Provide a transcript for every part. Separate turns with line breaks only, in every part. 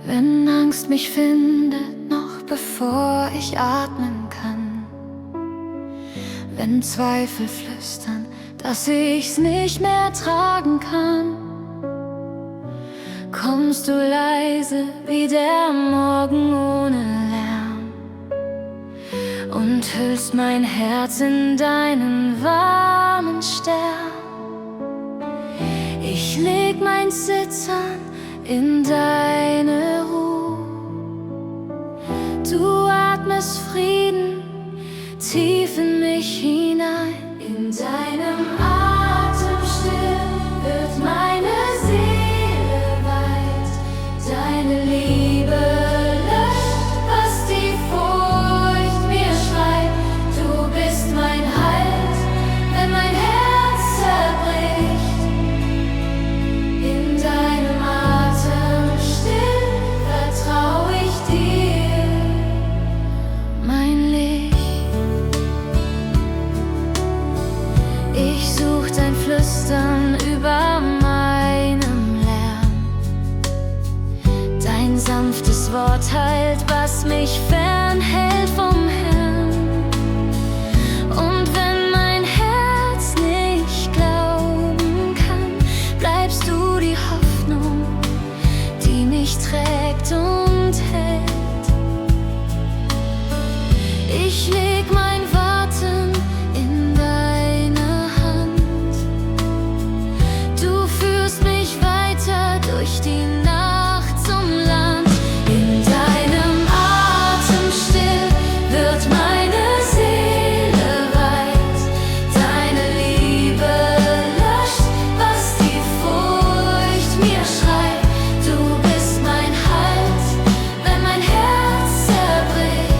Wenn Angst mich findet, noch bevor ich atmen kann, wenn Zweifel flüstern, dass ich's nicht mehr tragen kann, kommst du leise wie der Morgen ohne Lärm und hüllst mein Herz in deinen warmen Stern. Ich leg mein Zittern in deine Ruhe, du atmest Frieden tief in mich hinein. In deinem Atem still wird meine Seele weit, deine Liebe löscht, was die Furcht mir schreit. Du bist mein Halt, wenn mein Herz zerbricht. In deinem Atem still vertrau ich dir, mein Licht. Ich such dein Flüstern über meinem Lärm, dein sanftes Wort heilt, was mich fernhält vom Herrn. Und wenn mein Herz nicht glauben kann, bleibst du die Hoffnung, die mich trägt und hält. Ich leg mein Warten in deine Hand, du führst mich weiter durch die Nacht zum Land. In deinem Atem still wird meine Seele weit, deine Liebe löscht, was die Furcht mir schreit. Du bist mein Halt, wenn mein Herz zerbricht.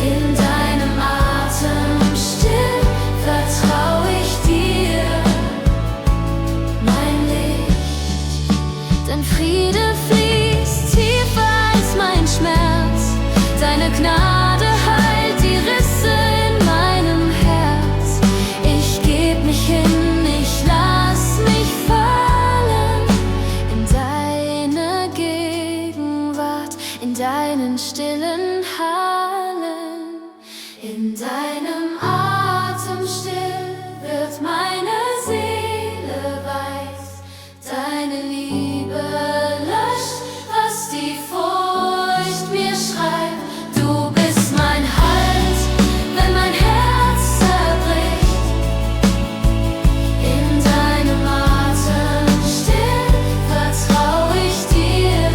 In deinem Atem still vertrau ich dir, mein Licht. Dein Friede fließt tiefer als mein Schmerz, deine Gnade heilt die Risse in meinem Herz. Ich geb mich hin, ich lass mich fallen in deine Gegenwart, in deinen stillen Hallen. In deinem Atem still wird meine Seele weiß, deine Liebe löscht, was die Furcht mir schreit. Du bist mein Halt, wenn mein Herz zerbricht. In deinem Atem still vertrau ich dir,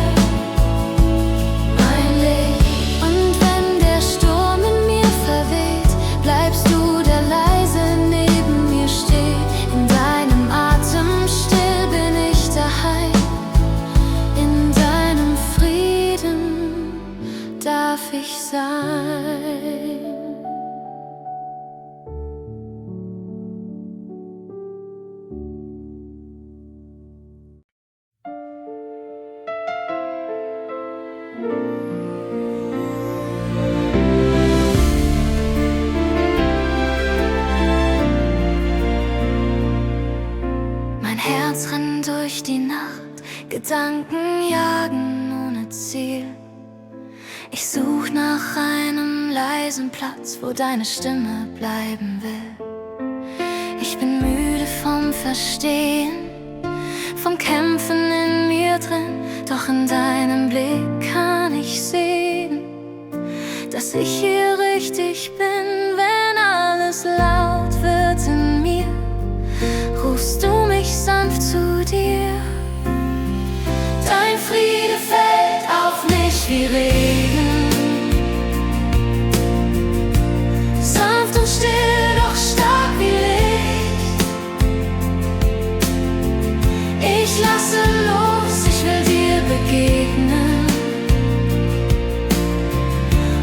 mein Licht. Und wenn der Sturm in mir verweht, bleibst du, der leise neben mir steht. In deinem Atem still bin ich daheim, in deinem Frieden darf ich sein. Mein Herz rennt durch die Nacht, Gedanken jagen ohne Ziel. Ich such nach einem leisen Platz, wo deine Stimme bleiben will. Ich bin müde vom Verstehen, vom Kämpfen in mir drin. Doch in deinem Blick kann ich sehen, dass ich hier richtig bin. Wenn alles laut wird in mir, rufst du mich sanft zu dir. Dein Friede fällt auf mich wie Regen, sanft und still, doch stark wie Licht. Ich lasse los, ich will dir begegnen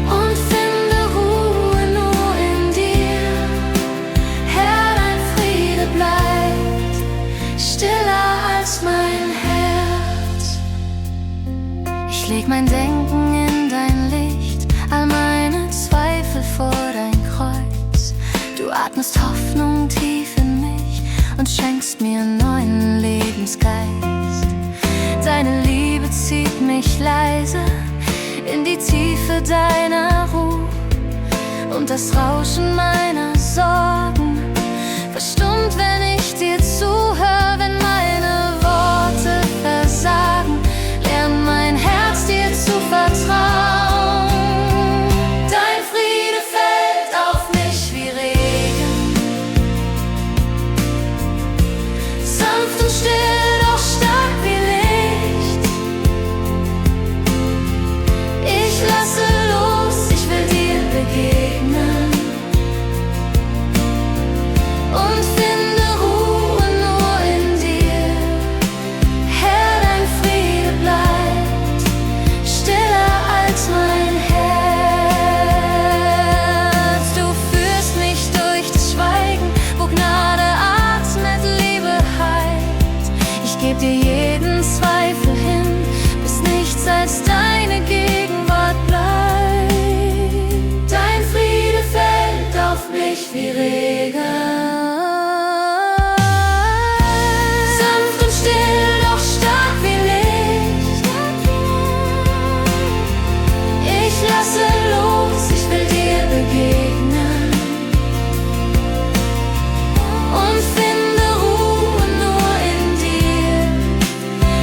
und finde Ruhe nur in dir. Herr, dein Friede bleibt stiller als mein Herz. Ich Ich leg mein Denken in dein Licht, all meine Zweifel vor dein Kreuz. Du atmest Hoffnung tief in mich und schenkst mir neuen Lebensgeist. Deine Liebe zieht mich leise in die Tiefe deiner Ruhe, und das Rauschen meiner Sorgen verstummt, wenn ich dir zuhöre. Wenn meine Worte versagen, lern mein Herz dir zu vertrauen. Dein Friede fällt auf mich wie Regen, sanft und still, doch stark wie Licht. Ich lasse los, ich will dir begegnen und finde Ruhe nur in dir. Herr, dein Friede bleibt stiller als mein Herz. Du führst mich durch das Schweigen, wo Gnade atmet, Liebe heilt. Ich geb dir jeden Zweifel hin, bis nichts als deine Gegenwart bleibt. Dein Friede fällt auf mich wie Regen, sanft und still, doch stark wie Licht. Ich lasse los, ich will dir begegnen und finde Ruhe nur in dir.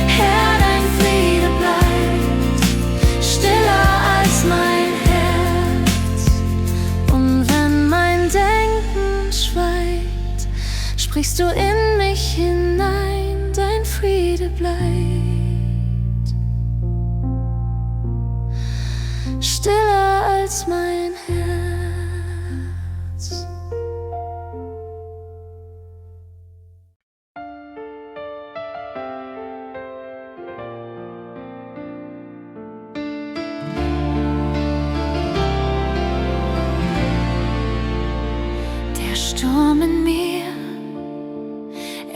Herr, dein Friede bleibt stiller als mein Herz. Und wenn mein Denken schweigt, sprichst du in mich hinein, dein Friede bleibt stiller als mein Herz. Der Sturm in mir,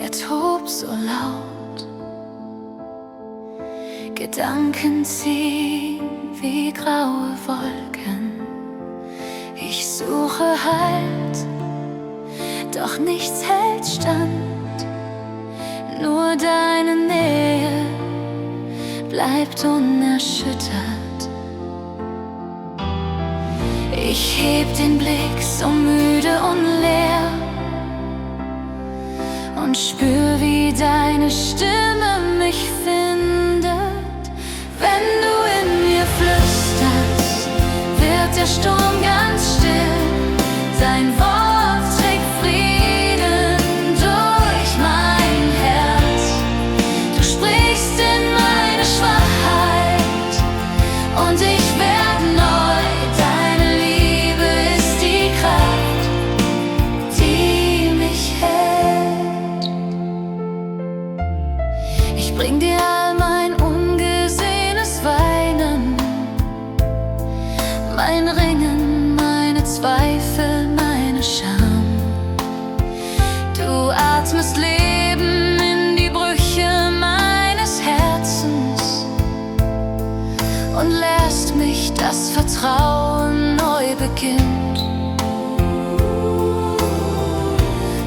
er tobt so laut. Gedanken ziehen wie graue Wolken. Ich suche Halt, doch nichts hält stand. Nur deine Nähe bleibt unerschüttert. Ich heb den Blick so müde und leer und spür, wie deine Stimme mich findet. Wenn du in mir flüsterst, wird der Sturm ganz still. Dein Wort trägt Frieden durch mein Herz. Du sprichst in meine Schwachheit und ich werd neu. Deine Liebe ist die Kraft, die mich hält. Ich bring dir all mein ungesehenes Weinen, mein Ringen, meine Zweifel, meine Scham. Du atmest Leben in die Brüche meines Herzens und lässt mich, das Vertrauen neu beginnt.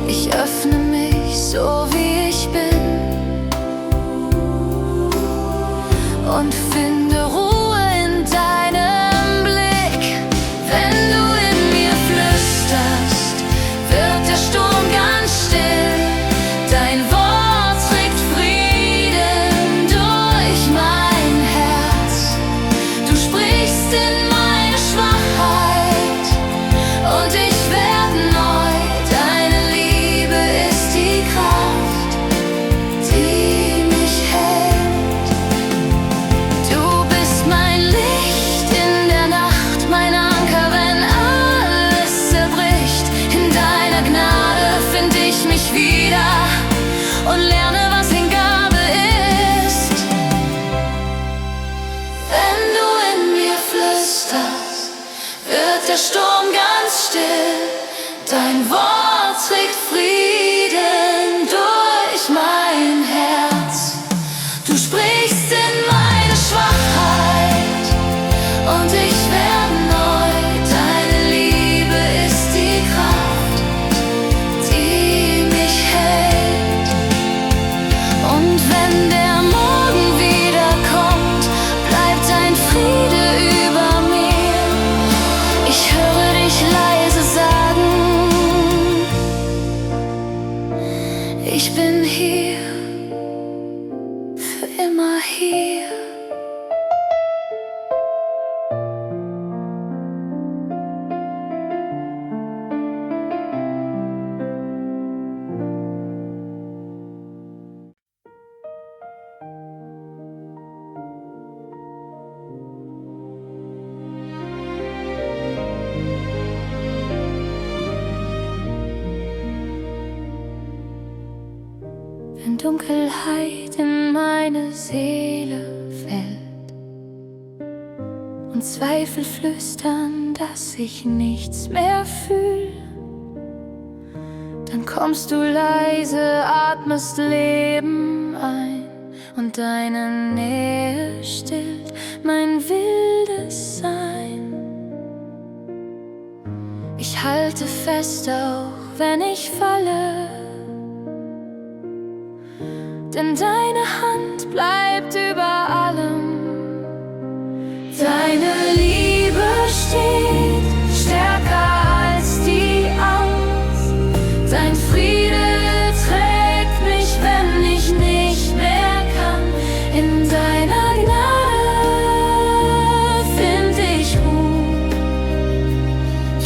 Ich öffne mich so wie ich bin und finde Ruhe in deinem Blick. Wenn du in mir flüsterst, wird der Sturm ganz still. Dein Wort trägt Frieden durch mein Herz. Du sprichst in meine Schwachheit und ich werd neu. Deine Liebe ist die Kraft, die mich hält. Du bist mein Licht in der Nacht, mein Anker, wenn alles zerbricht. In deiner Gnade find ich mich wieder und lerne, was Hingabe ist. Wenn du in mir flüsterst, wird der Sturm ganz still. Dein Wort trägt Frieden durch mein Herz. Du sprichst in meine Schwachheit Dunkelheit in meine Seele fällt und Zweifel flüstern, dass ich nichts mehr fühl, dann kommst du leise, atmest Leben ein und deine Nähe stillt mein wildes Sein. Ich halte fest, auch wenn ich falle, denn deine Hand bleibt über allem. Deine Liebe steht stärker als die Angst. Dein Friede trägt mich, wenn ich nicht mehr kann. In deiner Gnade find ich Ruhe.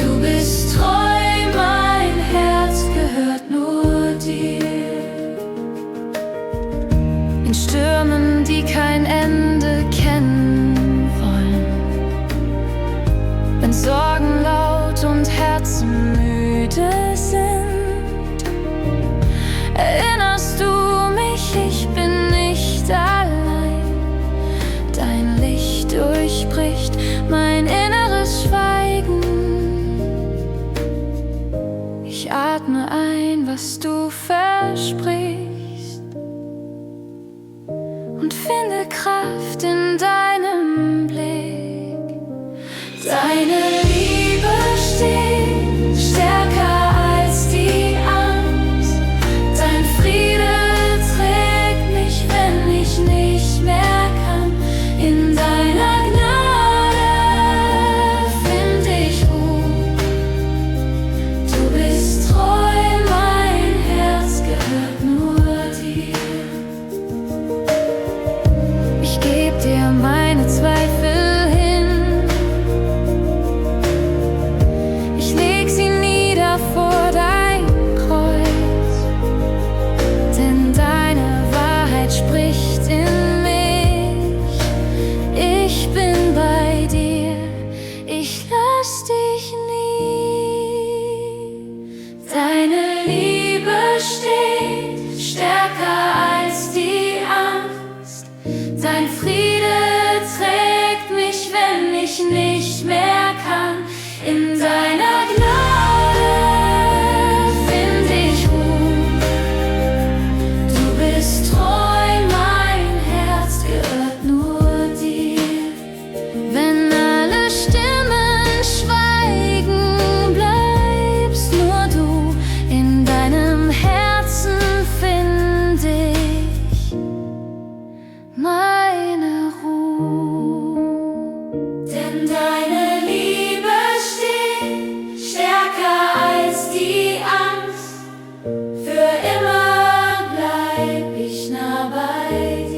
Du bist treu, mein Herz gehört nur dir. In Stürmen, die kein Ende kennen wollen, wenn Sorgen laut und Herzen müde sind, erinnerst du mich, ich bin nicht allein. Dein Licht durchbricht mein inneres Schweigen. Ich atme ein, was du versprichst, und finde Kraft in deinem Blick. Deine Liebe steht stärker als die Angst. Dein Friede trägt mich, wenn ich nicht mehr kann. In deiner Gnade find ich Ruhe. Du bist treu, mein Herz gehört nur dir. Ich geb dir meine Zweifel hin, ich leg sie nieder vor dein Kreuz, denn deine Wahrheit spricht in mich. Ich bin bei dir, ich lass dich nie. Deine Liebe steht stärker als die Angst. Dein Friede trägt mich, wenn ich nicht mehr kann. In deiner Gnade find ich Ruhe. Du bist treu, mein Herz gehört nur dir. Wenn alle Stimmen schweigen, bleibst nur du. In deinem Herzen find ich meine Ruhe. Denn deine Liebe steht stärker als die Angst. Für immer bleib ich nah bei dir.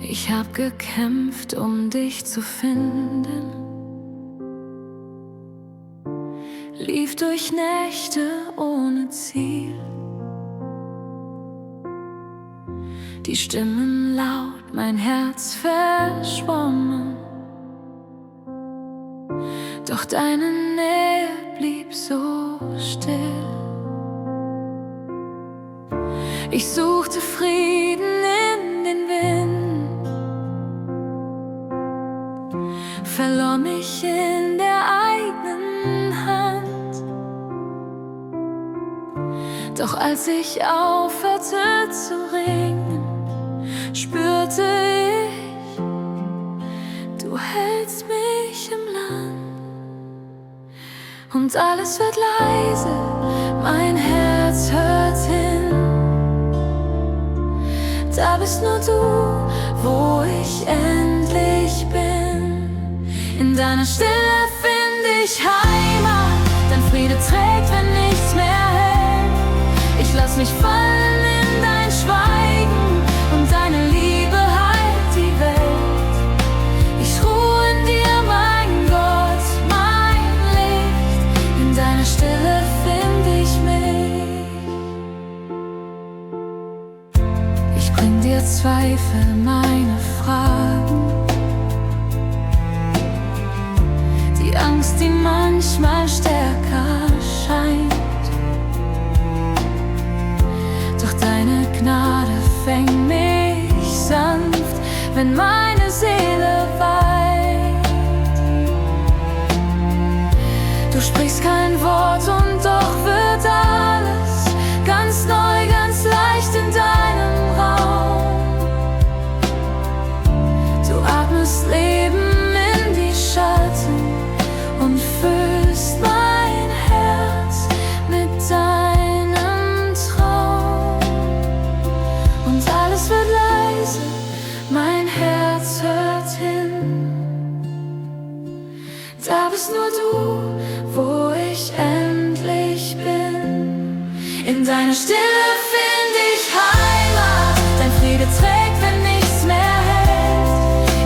Ich hab gekämpft, um dich zu finden, lief durch Nächte ohne Ziel. Die Stimmen laut, mein Herz verschwommen, doch deine Nähe blieb so still. Ich suchte Frieden in den Wind, verlor mich in der eigenen Hand. Doch als ich aufhörte zu ringen, spürte ich, du hältst mich im Land. Und alles wird leise, mein Herz hört hin. Da bist nur du, wo ich endlich bin. In deiner Stille find ich Heimat. Dein Friede trägt, wenn nichts mehr hält. Ich lass mich fallen in dein Schweigen und deine Liebe heilt die Welt. Ich ruhe in dir, mein Gott, mein Licht. der Zweifel meine Fragen, die Angst, die manchmal stärker scheint. Doch deine Gnade fängt mich sanft, wenn meine Seele weint. Du sprichst kein Wort und doch wird alles ganz neu, ganz leicht in deinem Raum. Du atmest Leben in die Schatten und füllst mein Herz mit deinem Traum. Und alles wird leise, mein Herz hört hin. Da bist nur du, wo ich endlich bin. In deiner Stille find ich Heimat. Dein Friede trägt, wenn nichts mehr hält.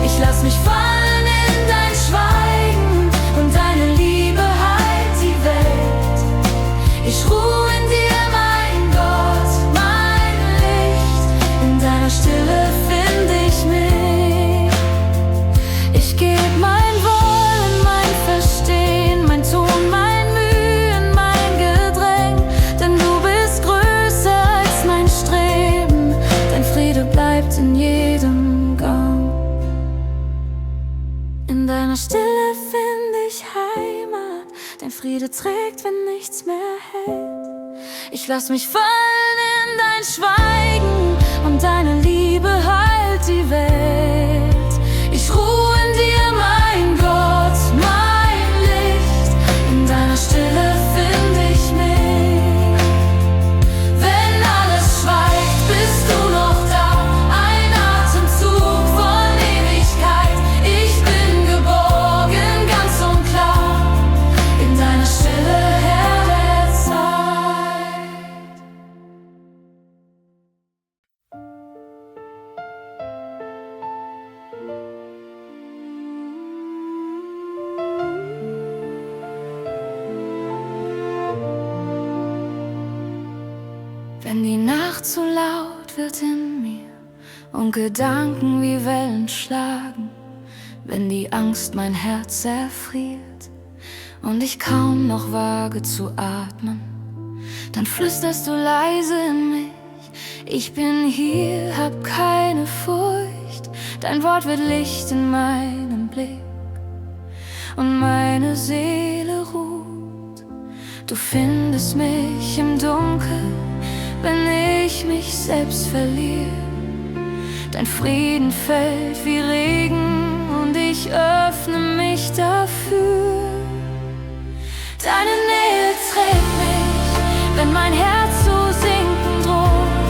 Ich lass mich fallen in dein Schweigen und deine Liebe heilt die Welt. Ich ruh in dir, mein Gott, mein Licht. In deiner Stille find ich mich. Ich geb mein Wollen, mein Verstehen, mein Tun, mein Mühen, mein Gedräng. Denn du bist größer als mein Streben. Dein Friede bleibt in jedem Gang. In deiner Stille find ich Heimat. Dein Friede trägt, wenn nichts mehr hält. Ich lass mich fallen in dein Schweigen und deine Liebe heilt die Welt. Ich ruh in dir, mein Gott, mein Licht. In deiner Stille find ich mich. Wenn alles schweigt, bist du noch da. Ein Atemzug von Ewigkeit. Ich bin geborgen, ganz und klar. In deiner Stille, Herr der Zeit. Wenn die Nacht zu laut wird in mir und Gedanken wie Wellen schlagen, wenn die Angst mein Herz erfriert und ich kaum noch wage zu atmen, dann flüsterst du leise in mich: Ich bin hier, hab keine Furcht. Dein Wort wird Licht in meinem Blick und meine Seele ruht. Du findest mich im Dunkeln, wenn ich mich selbst verliere. Dein Frieden fällt wie Regen und ich öffne mich dafür. Deine Nähe trägt mich, wenn mein Herz zu sinken droht.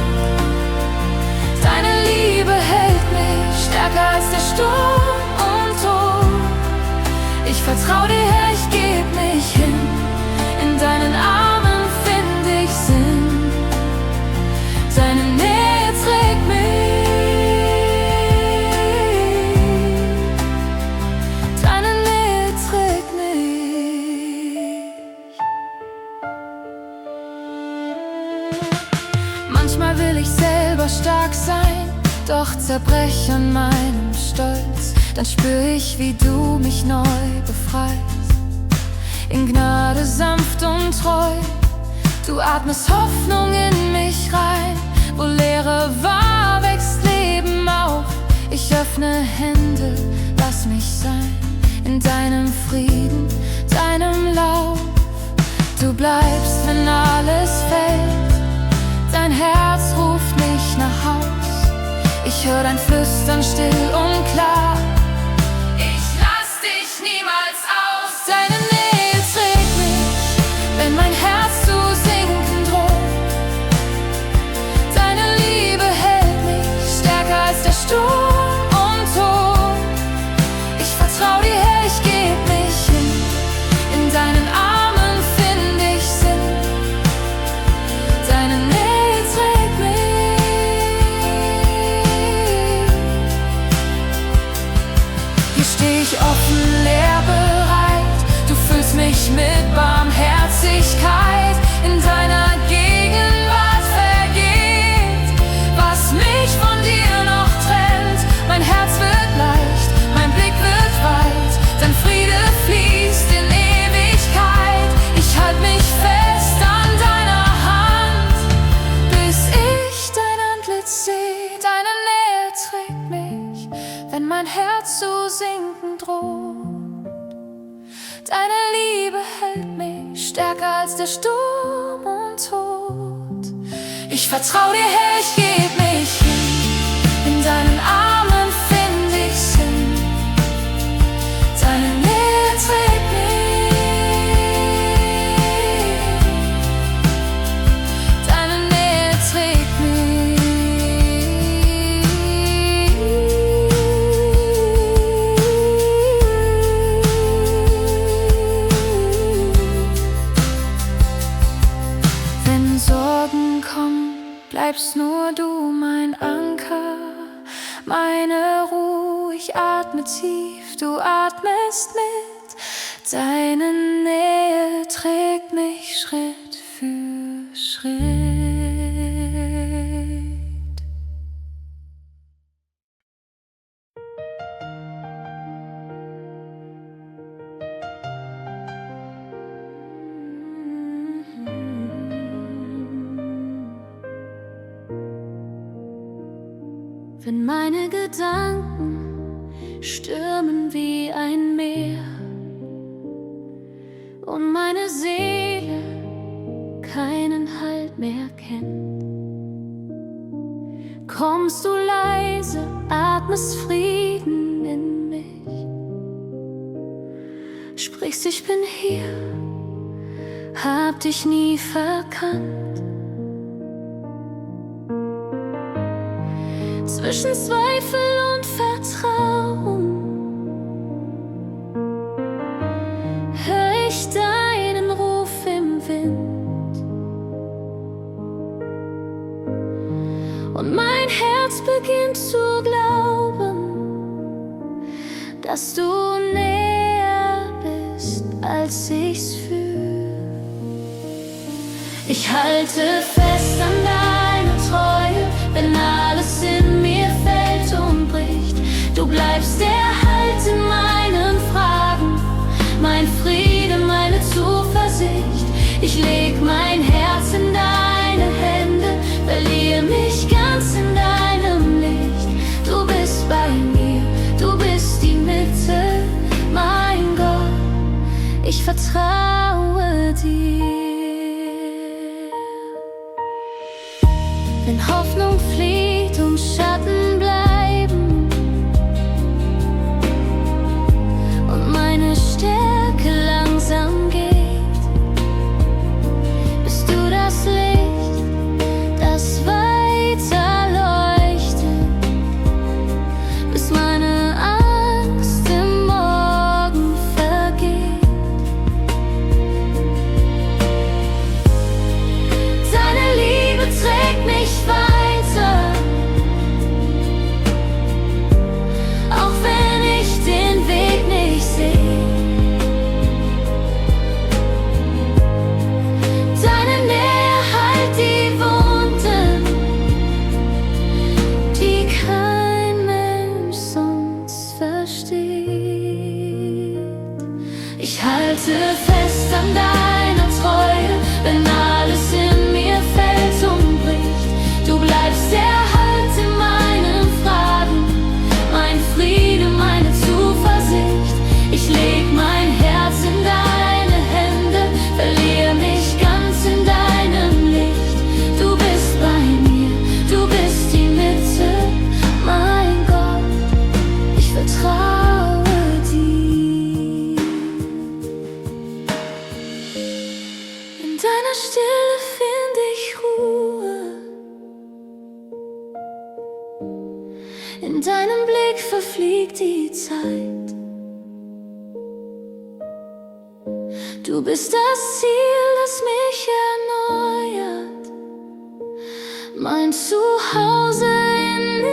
Deine Liebe hält mich stärker als der Sturm und Tod. Ich vertrau dir, Herr, ich geb mich hin. In deinen Armen find ich Sinn. Deine Nähe trägt mich. Deine Nähe trägt mich. Manchmal will ich selber stark sein, doch zerbrech an meinem Stolz. Dann spür ich, wie du mich neu befreist. In Gnade sanft und treu. Du atmest Hoffnung in mich rein. Wo Leere war, wächst Leben auf. Ich öffne Hände, lass mich sein. In deinem Frieden, deinem Lauf. Du bleibst, wenn alles fällt. Dein Herz ruft mich nach Haus. Ich hör dein Flüstern still und klar. Ich lass dich niemals aus. Deine Nähe trägt mich, wenn mein Herz zu sinken droht. Deine Liebe hält mich stärker als der Sturm und Tod. Ich vertrau dir, Herr, ich geb mich hin. In deinen Armen find ich Sinn. Deine Nähe trägt mich. bedroht. Deine Liebe hält mich stärker als der Sturm und Tod. Ich vertrau dir, Herr, ich geb mich hin. In deinen Armen find ich Sinn. Deine Nähe trägt mich. Deine Nähe trägt mich. Wenn Sorgen kommen, bleibst nur du mein Anker, meine Ruhe. Ich atme tief, du atmest mit. Deine Nähe trägt mich Schritt für Schritt. Wenn meine Gedanken stürmen wie ein Meer und meine Seele keinen Halt mehr kennt, kommst du leise, atmest Frieden in mich, sprichst, ich bin hier, hab dich nie verkannt. Zwischen Zweifel und Vertrauen hör ich deinen Ruf im Wind und mein Herz beginnt zu glauben, dass du näher bist, als ich's fühl. Ich halte fest an deiner Treue, wenn alles in mir fällt und bricht. Du bleibst der Halt in meinen Fragen, mein Friede, meine Zuversicht. Ich leg mein Herz in deine Hände, verliere mich ganz in deinem Licht. Du bist bei mir, du bist die Mitte, mein Gott, ich vertraue dir. Wenn Hoffnung flieht und Schatten bleiben und meine Stärke langsam geht, bist du das Licht, das weiter leuchtet, bis meine Angst im Morgen vergeht. Deine Liebe trägt mich weiter, auch wenn ich den Weg nicht sehe. Deine Nähe heilt die Wunden, die kein Mensch sonst versteht. Ich halte fest an deiner Treue, wenn alles in mir fällt und bricht. Du bleibst der Halt in meinen Fragen, mein Friede, meine Zuversicht. Ich leg mein Herz in deine Hände, verliere mich ganz in deinem Licht. Du bist bei mir, du bist die Mitte, mein Gott, ich vertraue dir. In deiner Stille find ich Ruhe, in deinem Blick verfliegt die Zeit. Du bist das Ziel, das mich erneuert, mein Zuhause in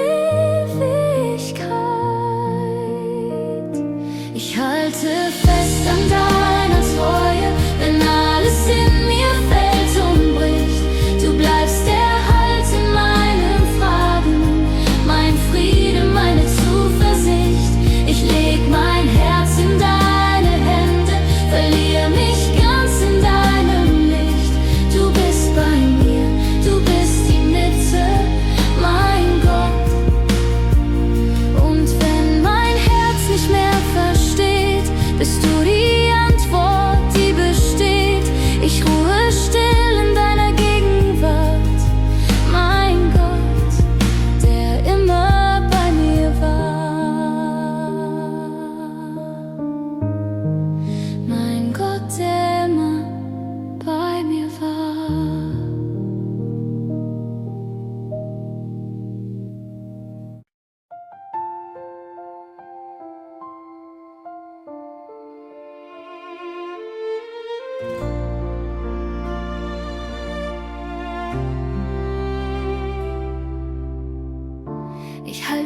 Ewigkeit. Ich halte fest an deiner Treue, wenn alles in mir fällt und bricht. Du bleibst der Halt in meinen Fragen, mein Friede, meine Zuversicht. Ich leg mein Herz in deine Hände, verliere mich ganz in deinem Licht. Du bist bei mir, du bist die Mitte, mein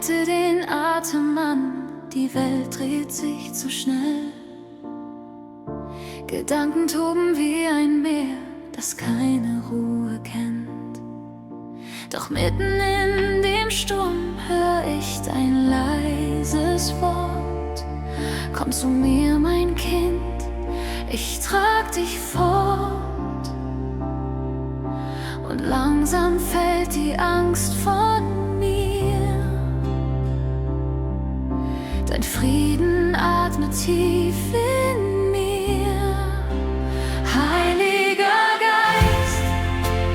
halte den Atem an, die Welt dreht sich zu schnell. Gedanken toben wie ein Meer, das keine Ruhe kennt. Doch mitten in dem Sturm hör ich dein leises Wort. Komm zu mir, mein Kind, ich trag dich fort. Und langsam fällt die Angst von mir. Dein Frieden atmet tief in mir. Heiliger Geist,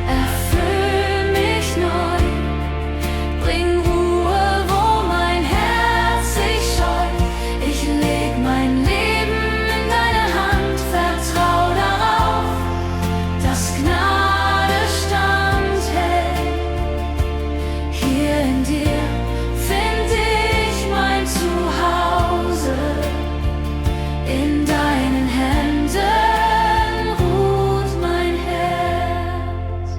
erfüll mich neu. Bring Ruhe, wo mein Herz sich scheut. Ich leg mein Leben in deine Hand, vertrau darauf, dass Gnade standhält. Hier in dir find ich mein Zuhause. In deinen Händen ruht mein Herz.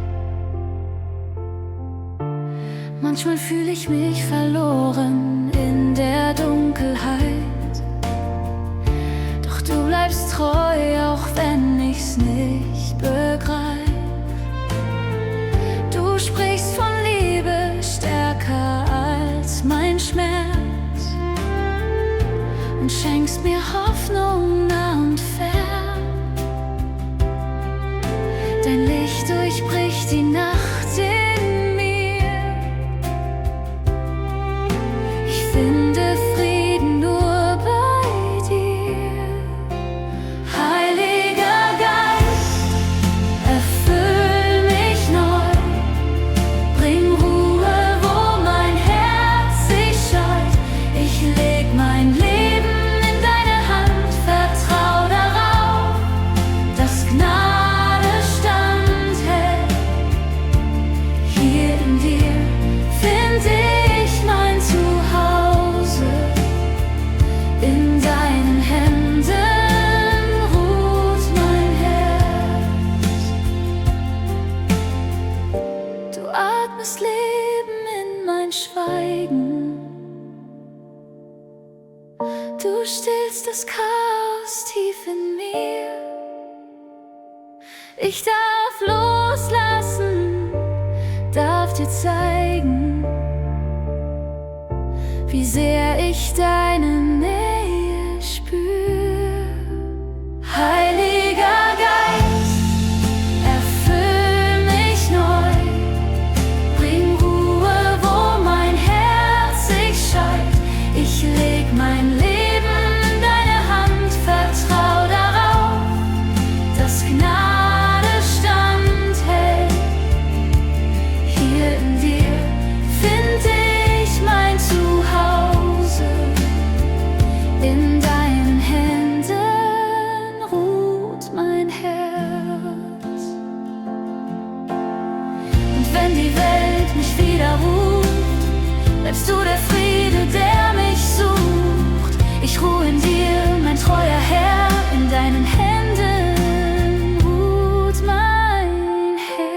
Manchmal fühl ich mich verloren in der Dunkelheit. Doch du bleibst treu, auch wenn ich's nicht begreif. Du sprichst von Liebe stärker als mein Schmerz und schenkst mir Hoffnung nah und fern. Dein Licht durchbricht die Nacht in mir. Ich finde Frieden nur bei dir. Heiliger Geist, erfüll mich neu. Bring Ruhe, wo mein Herz sich scheut. Ich leg mein Leben in deine Hand, vertrau darauf, dass Gnade standhält. Hier in dir find ich mein Zuhause. In deinen Händen ruht mein Herz. Du atmest Leben in mein Schweigen. Du stillst das Chaos tief in mir. Ich darf loslassen, darf dir zeigen, wie sehr ich deine Nähe spür. Heiliger Geist, erfüll mich neu. Bring Ruhe, wo mein Herz sich scheut. Ich leg mein Leben in deine Hand, vertrau darauf, dass Gnade standhält. Hier in dir find ich mein Zuhause. In deinen Händen ruht mein Herz. Und wenn die Welt mich wieder ruft, bleibst du der Friede, der mich sucht. Ich ruhe in dir, mein treuer Herr, in deinen Händen ruht mein Herz.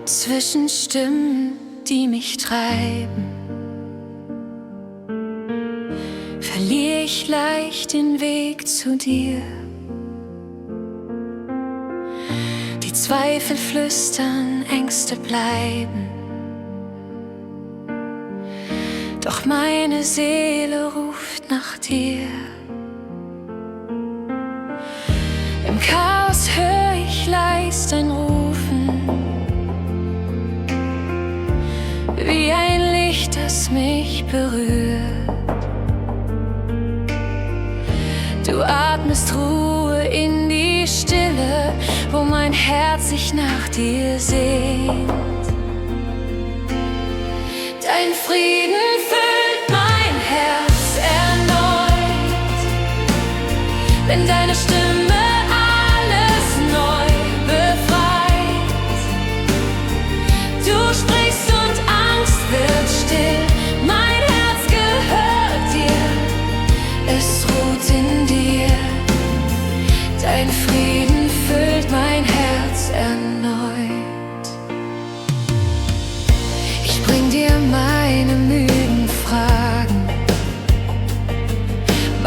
Zwischen Stimmen, die mich treiben, verliere ich leicht den Weg zu dir. Die Zweifel flüstern, Ängste bleiben. Doch meine Seele ruft nach dir. Im Chaos höre ich leis dein Rufen, wie ein Licht, das mich berührt. Du atmest Ruhe in die Stille, wo mein Herz sich nach dir sehnt. Dein Frieden füllt mein Herz.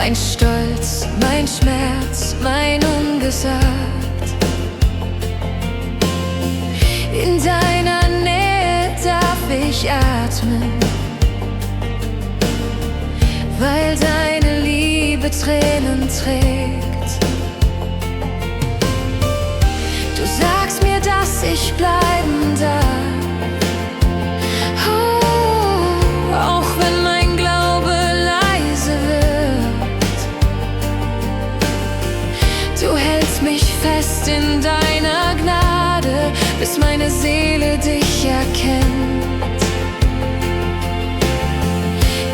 mein Stolz, mein Schmerz, mein Ungesagt. In deiner Nähe darf ich atmen, weil deine Liebe Tränen trägt. Du sagst mir, dass ich bleiben darf, oh, auch wenn mein Glaube leise wird. Du hältst mich fest in deiner Gnade, bis meine Seele dich erkennt.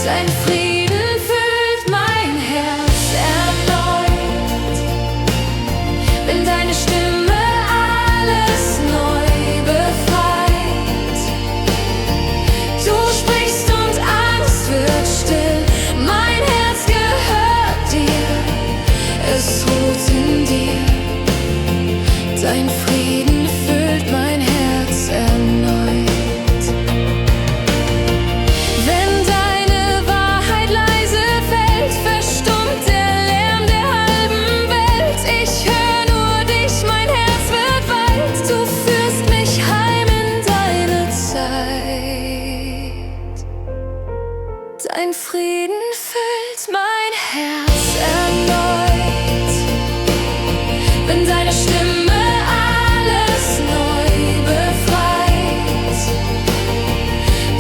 Dein Frieden füllt mein Herz erneut, wenn deine Stimme alles neu befreit. Du sprichst und Angst wird still, mein Herz gehört dir, es ruht in dir. Dein Frieden füllt mein Herz erneut. Wenn deine Wahrheit leise fällt, verstummt der Lärm der halben Welt. Ich höre nur dich, mein Herz wird weit. Du führst mich heim in deine Zeit. Dein Frieden füllt mein Herz erneut, wenn deine Stimme alles neu befreit.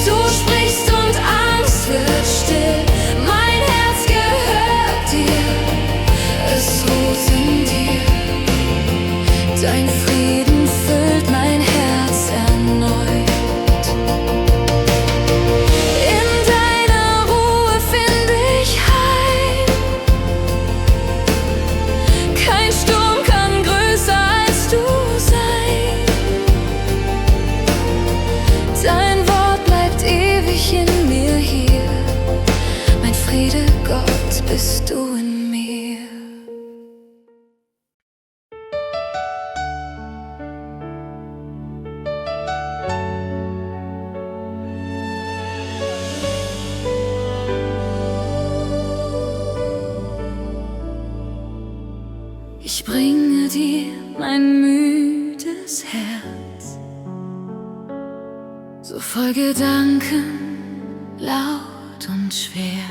Du sprichst und Angst wird still, mein Herz gehört dir, es ruht in dir. Dein Frieden füllt mein Herz erneut. In deiner Ruhe finde ich Heim. Kein Sturm kann größer als du sein. Dein Wort bleibt ewig in mir hier. Mein Friede, Gott, bist du in mir. Ich bringe dir mein müdes Herz, so voll Gedanken, laut und schwer.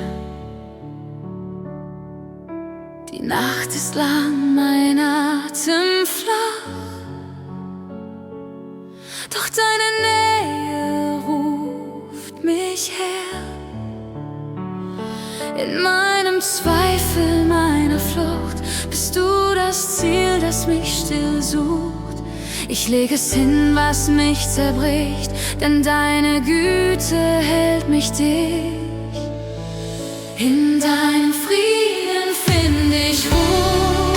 Die Nacht ist lang, mein Atem flach, doch deine Nähe ruft mich her. In meinem Zweifel, meiner Flucht, bist du das Ziel, das mich still sucht. Ich lege es hin, was mich zerbricht, denn deine Güte hält mich dicht. In deinem Frieden finde ich Ruhe,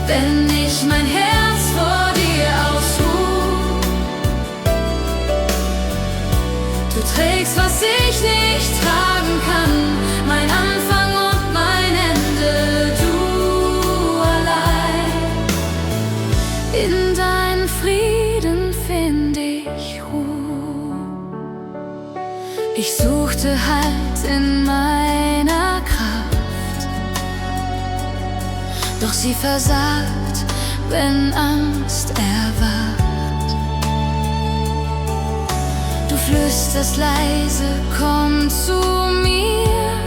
wenn ich mein Herz vor dir ausruhe. Du trägst, was ich nicht tragen kann, mein Anfang und mein Ende, du allein. In deinen Frieden finde ich Ruhe. Ich suchte Halt in meiner Kraft, doch sie versagt, wenn Angst erwacht. Du flüsterst leise, komm zu mir,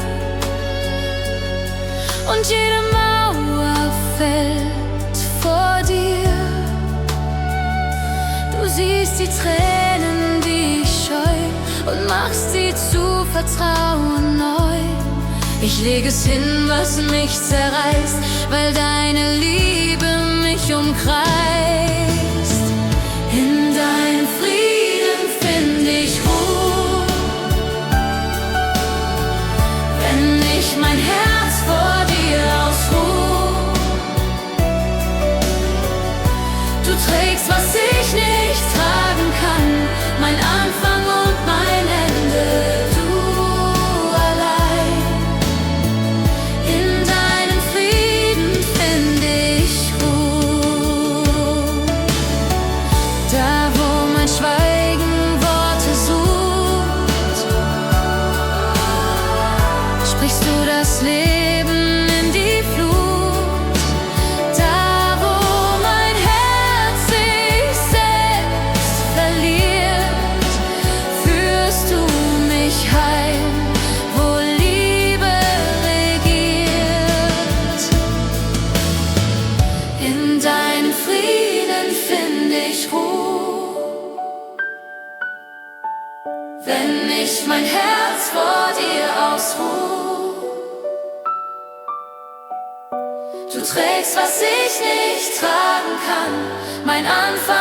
und jede Mauer fällt vor dir. Du siehst die Tränen, die ich scheu, und machst sie zu Vertrauen neu. Ich lege es hin, was mich zerreißt, weil deine Liebe mich umkreist. In deinem Frieden finde ich Ruhe, wenn ich mein Herz vor dir ausruhe. Du trägst, was ich nicht tragen kann, mein Anfang und mein Ende, du allein. In deinem Frieden finde ich Ruhe. wenn ich mein Herz vor dir ausruh. Du trägst, was ich nicht tragen kann, mein Anfang